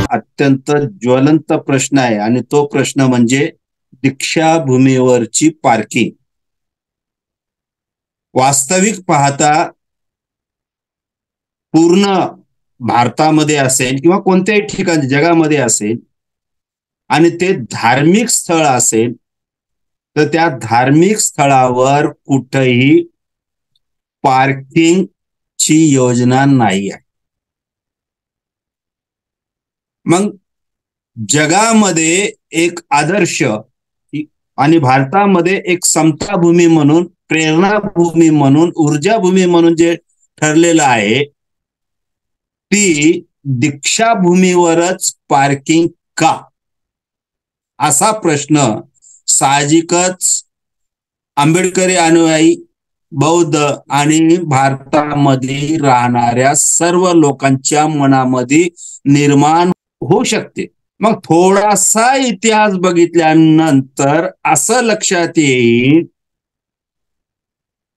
अत्यंत ज्वलंत प्रश्न आहे आणि तो प्रश्न म्हणजे दीक्षाभूमीवरची पार्किंग. वास्तविक पाहता पूर्ण भारतामध्ये असेल किंवा कोणत्याही ठिकाणी जगामध्ये असेल आणि ते धार्मिक स्थळ असेल तर त्या धार्मिक स्थळावर कुठेही पार्किंगची योजना नाही आहे. मग जगामध्ये एक आदर्श आणि भारतामध्ये एक समताभूमी म्हणून, प्रेरणाभूमी म्हणून, ऊर्जाभूमी म्हणून जे ठरलेलं आहे ती दीक्षाभूमीवरच पार्किंग का, असा प्रश्न साहजिकच आंबेडकरी अनुयायी, बौद्ध आणि भारतामध्ये राहणाऱ्या सर्व लोकांच्या मनामध्ये निर्माण होऊ शकते. मग थोडासा इतिहास बघितल्यानंतर असं लक्षात येईल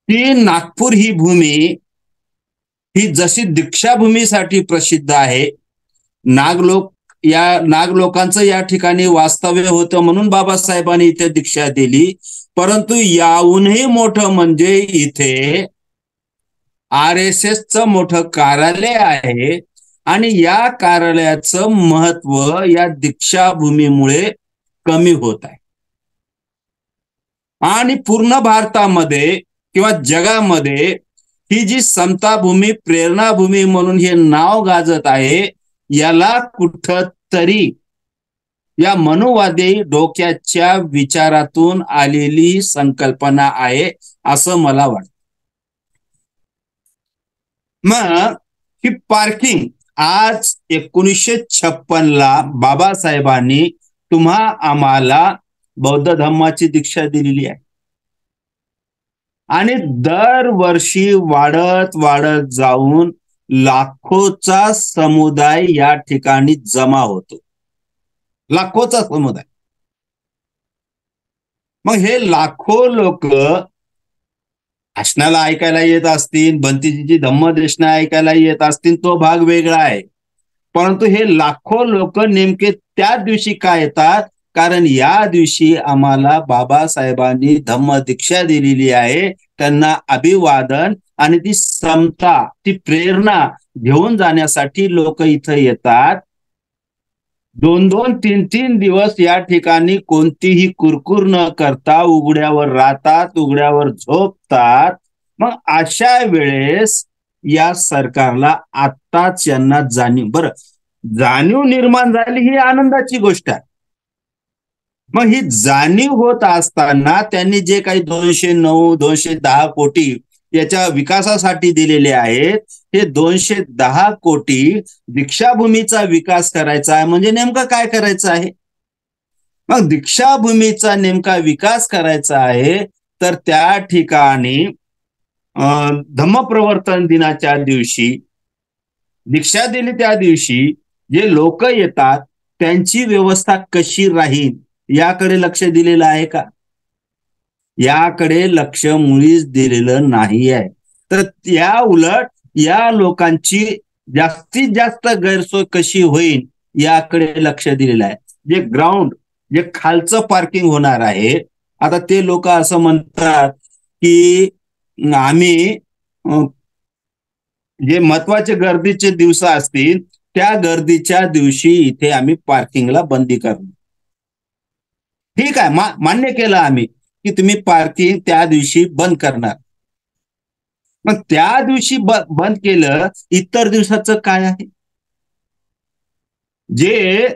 की नागपूर ही भूमी ही जशी दीक्षाभूमीसाठी प्रसिद्ध आहे, नागलोकांचं या ठिकाणी वास्तव्य होतं म्हणून बाबासाहेबांनी इथे दीक्षा दिली. परंतु याहूनही मोठं म्हणजे इथे RSSचं मोठं कार्यालय आहे आणि या कार्यालयाचं महत्व या दीक्षाभूमीमुळे कमी होत आहे. आणि पूर्ण भारतामध्ये किंवा जगामध्ये ही जी समताभूमी, प्रेरणाभूमी म्हणून हे नाव गाजत आहे, याला कुठतरी या मनुवादी डोक्याच्या विचारातून आलेली संकल्पना आहे असं मला वाटतं. मग ही पार्किंग आज 1956 बाबासाहेबांनी तुम्हा आम्हाला बौद्ध धम्माची दीक्षा दिलेली आहे आणि दरवर्षी वाढत वाढत जाऊन लाखोचा समुदाय या ठिकाणी जमा होतो. लाखोचा समुदाय. मग हे लाखो लोक भाषणाला ऐकायला येत असतील, बंतीजीची धम्मदेशना ऐकायला येत असतील, तो भाग वेगळा आहे. परंतु हे लाखो लोक नेमके त्या दिवशी का येतात? कारण या दिवशी आम्हाला बाबासाहेबांनी धम्म दीक्षा दिलेली आहे, त्यांना अभिवादन आणि ती समता, ती प्रेरणा घेऊन जाण्यासाठी लोक इथं येतात. 2-2, 3-3 दिवस या ठिकाणी कोणतीही कुरकुर न करता उघड्यावर राहतात, उघड्यावर झोपतात. मग अशा वेळेस या सरकारला आत्ताच यांना जाणीव निर्माण झाली, ही आनंदाची गोष्ट आहे. मग ही जाणीव होत असताना त्यांनी जे काही 209-210 कोटी याच्या विकासासाठी दिलेले आहेत, हे 210 कोटी दीक्षाभूमीचा विकास करायचा आहे. म्हणजे नेमकं काय करायचं आहे? मग दीक्षाभूमीचा नेमका विकास करायचा आहे तर त्या ठिकाणी धम्मप्रवर्तन दिनाच्या दिवशी, दीक्षा दिली त्या दिवशी जे लोक येतात त्यांची व्यवस्था कशी राहील याकडे लक्ष दिलेलं आहे का? याकडे लक्ष मुळीच दिलेलं नाही आहे. तर या उलट या लोकांची जास्तीत जास्त गैरसोय कशी होईल याकडे लक्ष दिलेलं आहे. जे ग्राउंड, जे खालचं पार्किंग होणार आहे, आता ते लोक असं म्हणतात की आम्ही जे महत्वाचे गर्दीचे दिवस असतील त्या गर्दीच्या दिवशी इथे आम्ही पार्किंगला बंदी करणार. ठीक आहे, मान्य केलं आम्ही की तुम्ही पार्किंग त्या दिवशी बंद करणार. मग त्या दिवशी बंद केलं, इतर दिवसाचं काय आहे? जे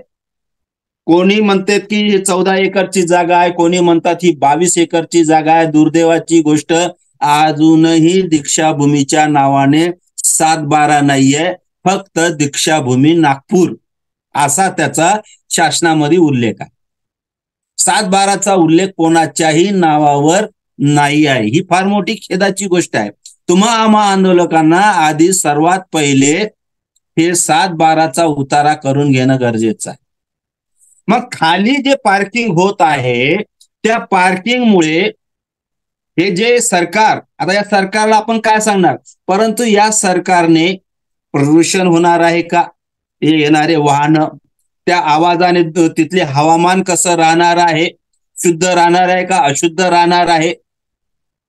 कोणी म्हणतात की 14 एकरची जागा आहे, कोणी म्हणतात ही 22 एकरची जागा आहे. दुर्दैवाची गोष्ट अजूनही दीक्षाभूमीच्या नावाने 7-12 नाहीये, फक्त दीक्षाभूमी नागपूर असा त्याचा शासनामध्ये उल्लेख आहे. 7-12चा उल्लेख कोणाच्याही नावावर नाही आहे. ही फार मोठी खेदाची गोष्ट आहे. तुम्हा आम्हा आंदोलकांना आधी सर्वात पहिले हे 7-12चा उतारा करून घेणं गरजेचं आहे. मग खाली जे पार्किंग होत आहे त्या पार्किंगमुळे हे जे सरकार, आता या सरकारला आपण काय सांगणार, परंतु या सरकारने प्रदूषण होणार आहे का, हे येणारे वाहन, त्या आवाजाने तिथले हवामान कसं राहणार आहे, शुद्ध राहणार आहे का अशुद्ध राहणार आहे,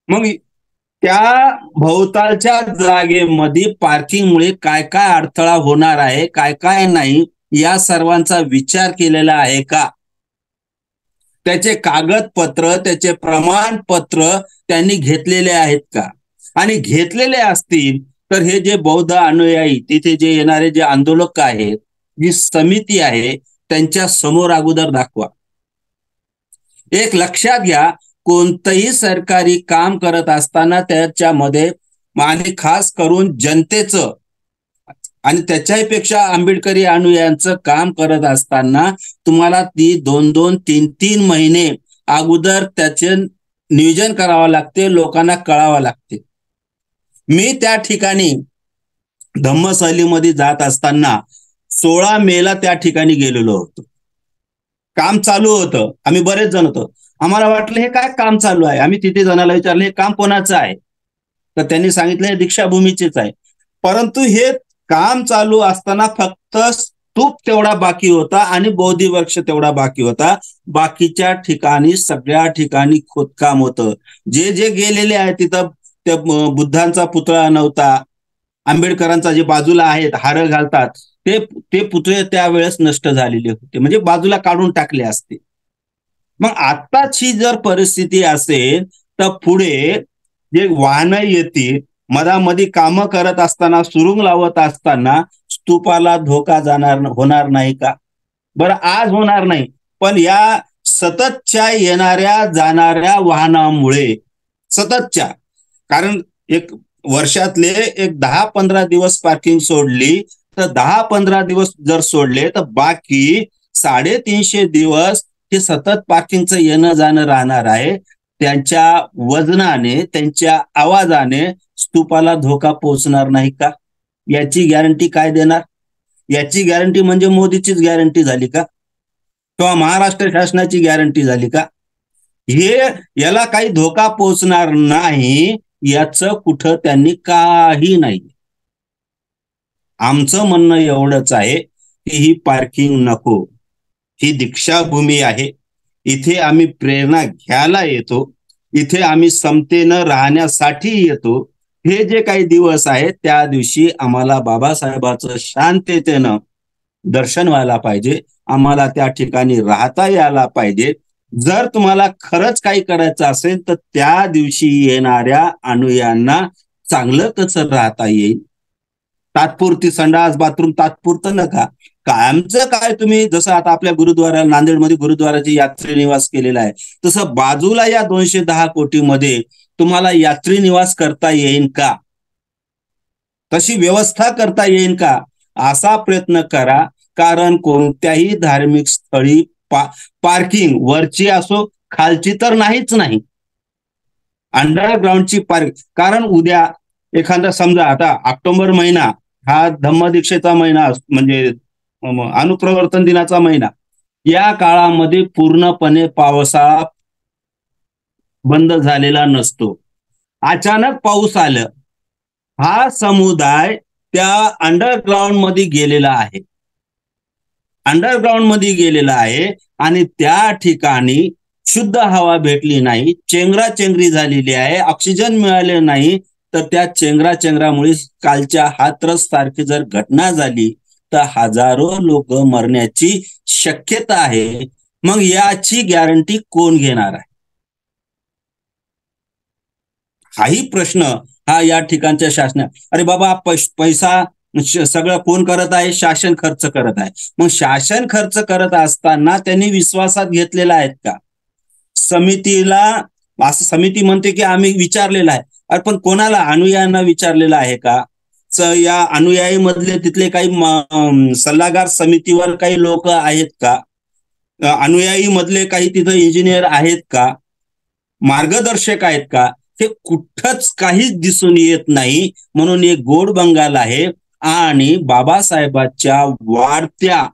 मग त्या भोवतालच्या जागेमध्ये पार्किंगमुळे काय काय अडथळा होणार आहे, काय काय नाही, या सर्वांचा विचार केलेला आहे का, त्याचे कागदपत्र, त्याचे प्रमाणपत्र त्यांनी घेतलेले आहेत का, आणि घेतलेले असतील तर हे जे बौद्ध अनुयायी, तिथे जे येणारे जे आंदोलक आहेत, जी समिती आहे, त्यांच्या समोर अगोदर दाखवा. एक लक्षात घ्या, कोणतंही सरकारी काम करत असताना त्याच्यामध्ये, आणि खास करून जनतेचं आणि त्याच्यापेक्षा आंबेडकरी अनुयायांचं काम करत असताना तुम्हाला ती 2-2, 3-3 महिने अगोदर त्याचे नियोजन करावं लागते, लोकांना कळावं लागते. मी त्या ठिकाणी धम्मसहलीमध्ये जात असताना 16 मेला त्या ठिकाणी गेलेलो होतो. काम चालू होतं, आम्ही बरेच जण होतो. आम्हाला वाटलं हे काय काम चालू आहे, आम्ही तिथे जणाला विचारलं हे काम कोणाचं आहे, तर त्यांनी सांगितलं हे दीक्षाभूमीचेच आहे. परंतु हे काम चालू असताना फक्त स्तूप तेवढा बाकी होता आणि बोधी वृक्ष तेवढा बाकी होता, बाकीच्या ठिकाणी सगळ्या ठिकाणी खोदकाम होतं. जे जे गेलेले आहेत तिथं त्या बुद्धांचा पुतळा नव्हता, आंबेडकरांचा जे बाजूला आहेत हार घालतात ते ते पुतळे त्यावेळेस नष्ट झालेले होते, म्हणजे बाजूला काढून टाकले असते. मग आताची जर परिस्थिती असेल तर पुढे जे वाहनं येतील, मधामध्ये कामं करत असताना, सुरुंग लावत असताना स्तूपाला धोका होणार नाही का? बरं, आज होणार नाही, पण या सततच्या येणाऱ्या जाणाऱ्या वाहनामुळे, सततच्या, कारण एक वर्षातले एक 10-15 दिवस पार्किंग सोडली तर 10-15 दिवस जर सोडले तर बाकी 350 दिवस हे सतत पार्किंगचं येणं जाणं राहणार आहे. त्यांच्या वजनाने, त्यांच्या आवाजाने स्तूपाला धोका पोहोचणार नाही का? याची गॅरंटी काय देणार? याची गॅरंटी म्हणजे मोदीचीच गॅरंटी झाली का, किंवा महाराष्ट्र शासनाची गॅरंटी झाली का? हे याला काही धोका पोहोचणार नाही याचं कुठं त्यांनी काही नाही. आमचं म्हणणं एवढंच आहे की ही पार्किंग नको, ही दीक्षाभूमी आहे, इथे आम्ही प्रेरणा घ्यायला येतो, इथे आम्ही समतेनं राहण्यासाठी येतो. हे जे काही दिवस आहेत त्या दिवशी आम्हाला बाबासाहेबांचं शांततेनं दर्शन व्हायला पाहिजे, आम्हाला त्या ठिकाणी राहता यायला पाहिजे. जर तुम्हाला खरंच काही करायचं असेल तर त्या दिवशी येणाऱ्या अनुयांना चांगलं कसं राहता येईल, तात्पुरती संडास बाथरूम तात्पुरतं नका, कायमचं काय तुम्ही, जसं आता आपल्या गुरुद्वारा नांदेडमध्ये गुरुद्वाराची यात्री निवास केलेला आहे, तसं बाजूला या 210 कोटीमध्ये तुम्हाला यात्री निवास करता येईल का, तशी व्यवस्था करता येईल का, असा प्रयत्न करा. कारण कोणत्याही धार्मिक स्थळी पार्किंग वरची असो खालची तर नाहीच नाही, अंडरग्राऊंडची पार्किंग. कारण उद्या एखादा समजा, आता ऑक्टोबर महिना हा धम्मदीक्षेचा महिना, म्हणजे अनुप्रवर्तन दिनाचा महिना, या काळामध्ये पूर्णपणे पावसाळा बंद झालेला नसतो. अचानक पाऊस आलं, हा समुदाय त्या अंडरग्राऊंड मध्ये गेलेला आहे, अंडरग्राऊंड मध्ये गेलेला आहे, आणि त्या ठिकाणी शुद्ध हवा भेटली नाही, चेंगराचेंगरी झालेली आहे, ऑक्सिजन मिळाले नाही, तर त्या चेंगराचेंगरामुळे कालच्या हाथरस सारखी जर घटना झाली तर हजारो लोक मरण्याची शक्यता आहे. मग याची गॅरंटी कोण घेणार आहे? हाही प्रश्न हा या ठिकाणच्या शासना, अरे बाबा पैसा सगळं कोण करत आहे? शासन खर्च करत आहे. मग शासन खर्च करत असताना त्यांनी विश्वासात घेतलेला आहेत का? समितीला, असं समिती म्हणते की आम्ही विचारलेला आहे, अरे पण कोणाला? अनुयायांना विचारलेला आहे का? या अनुयायी मधले तिथले काही सल्लागार समितीवर काही लोक आहेत का? अनुयायी मधले काही तिथं इंजिनियर आहेत का? मार्गदर्शक आहेत का? हे कुठंच काहीच दिसून येत नाही. म्हणून एक गोड बंगाल आहे, आणि बाबासाहेबांच्या वाढत्या,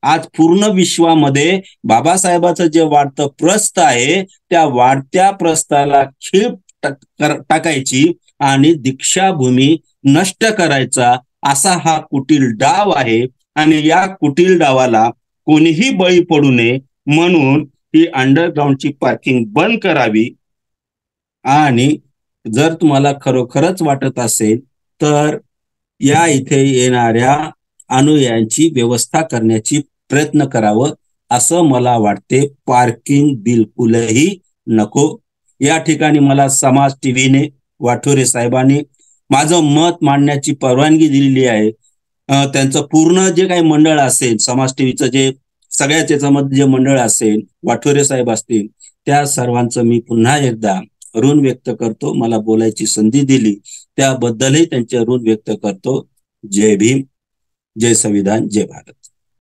आज पूर्ण विश्वामध्ये बाबासाहेबाचं जे वाढतं प्रस्थ आहे, त्या वाढत्या प्रस्थाला खीळ टाकायची आणि दीक्षाभूमी नष्ट करायचा असा हा कुटील डाव आहे. आणि या कुटील डावाला कोणीही बळी पडू नये म्हणून ही अंडरग्राऊंडची पार्किंग बंद करावी. आणि जर तुम्हाला खरोखरच वाटत असेल तर या इथे येणाऱ्या अनुयायांची व्यवस्था करण्याची प्रयत्न करावं असं मला वाटते. पार्किंग बिलकुलही नको. या ठिकाणी मला समाज टीव्हीने, वाठोरे साहेबांनी माझं मत मांडण्याची परवानगी दिलेली आहे. त्यांचं पूर्ण जे काही मंडळ असेल, समाज टीव्हीचं जे सगळ्याच याच्यामध्ये जे मंडळ असेल, वाठोरे साहेब असतील, त्या सर्वांचं मी पुन्हा एकदा ऋण व्यक्त करतो. मला बोलायची संधी दिली त्याबद्दलही त्यांचे ऋण व्यक्त करतो. जय भीम, जय संविधान, जय भारत.